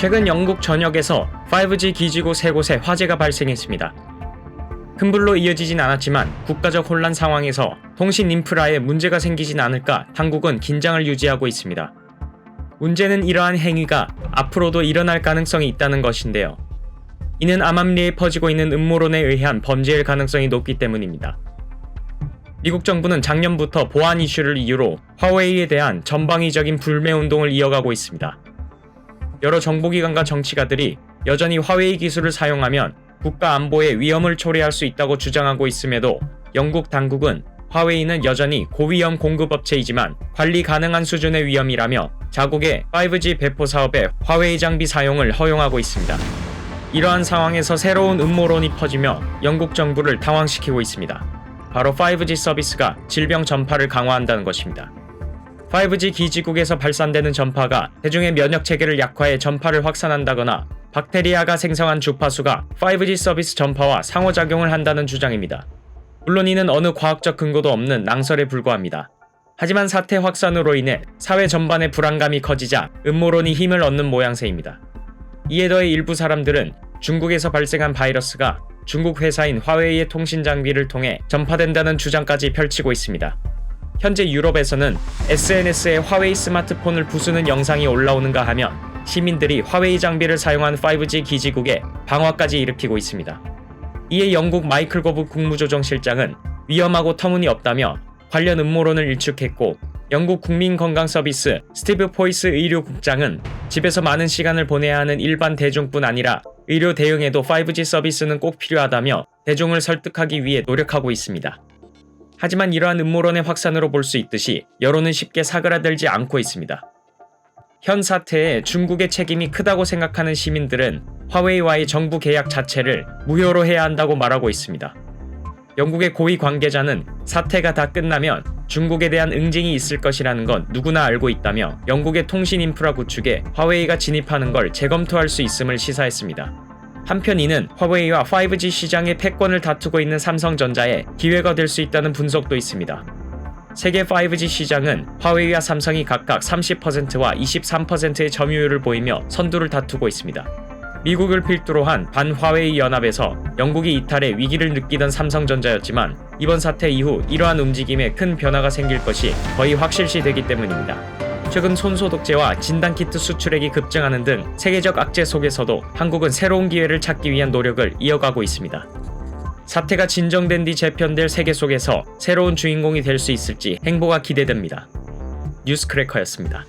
최근 영국 전역에서 5G 기지국 3곳에 화재가 발생했습니다. 큰 불로 이어지진 않았지만 국가적 혼란 상황에서 통신 인프라에 문제가 생기진 않을까 당국은 긴장을 유지하고 있습니다. 문제는 이러한 행위가 앞으로도 일어날 가능성이 있다는 것인데요. 이는 암암리에 퍼지고 있는 음모론에 의한 범죄일 가능성이 높기 때문입니다. 미국 정부는 작년부터 보안 이슈를 이유로 화웨이에 대한 전방위적인 불매 운동을 이어가고 있습니다. 여러 정보기관과 정치가들이 여전히 화웨이 기술을 사용하면 국가 안보에 위험을 초래할 수 있다고 주장하고 있음에도 영국 당국은 화웨이는 여전히 고위험 공급업체이지만 관리 가능한 수준의 위험이라며 자국의 5G 배포 사업에 화웨이 장비 사용을 허용하고 있습니다. 이러한 상황에서 새로운 음모론이 퍼지며 영국 정부를 당황시키고 있습니다. 바로 5G 서비스가 질병 전파를 강화한다는 것입니다. 5G 기지국에서 발산되는 전파가 대중의 면역 체계를 약화해 전파를 확산한다거나 박테리아가 생성한 주파수가 5G 서비스 전파와 상호작용을 한다는 주장입니다. 물론 이는 어느 과학적 근거도 없는 낭설에 불과합니다. 하지만 사태 확산으로 인해 사회 전반의 불안감이 커지자 음모론이 힘을 얻는 모양새입니다. 이에 더해 일부 사람들은 중국에서 발생한 바이러스가 중국 회사인 화웨이의 통신 장비를 통해 전파된다는 주장까지 펼치고 있습니다. 현재 유럽에서는 SNS에 화웨이 스마트폰을 부수는 영상이 올라오는가 하면 시민들이 화웨이 장비를 사용한 5G 기지국에 방화까지 일으키고 있습니다. 이에 영국 마이클 거브 국무조정실장은 위험하고 터무니없다며 관련 음모론을 일축했고, 영국 국민건강서비스 스티브 포이스 의료국장은 집에서 많은 시간을 보내야 하는 일반 대중뿐 아니라 의료 대응에도 5G 서비스는 꼭 필요하다며 대중을 설득하기 위해 노력하고 있습니다. 하지만 이러한 음모론의 확산으로 볼 수 있듯이 여론은 쉽게 사그라들지 않고 있습니다. 현 사태에 중국의 책임이 크다고 생각하는 시민들은 화웨이와의 정부 계약 자체를 무효로 해야 한다고 말하고 있습니다. 영국의 고위 관계자는 사태가 다 끝나면 중국에 대한 응징이 있을 것이라는 건 누구나 알고 있다며 영국의 통신 인프라 구축에 화웨이가 진입하는 걸 재검토할 수 있음을 시사했습니다. 한편 이는 화웨이와 5G 시장의 패권을 다투고 있는 삼성전자에 기회가 될 수 있다는 분석도 있습니다. 세계 5G 시장은 화웨이와 삼성이 각각 30%와 23%의 점유율을 보이며 선두를 다투고 있습니다. 미국을 필두로 한 반화웨이 연합에서 영국이 이탈해 위기를 느끼던 삼성전자였지만 이번 사태 이후 이러한 움직임에 큰 변화가 생길 것이 거의 확실시되기 때문입니다. 최근 손소독제와 진단키트 수출액이 급증하는 등 세계적 악재 속에서도 한국은 새로운 기회를 찾기 위한 노력을 이어가고 있습니다. 사태가 진정된 뒤 재편될 세계 속에서 새로운 주인공이 될 수 있을지 행보가 기대됩니다. 뉴스크래커였습니다.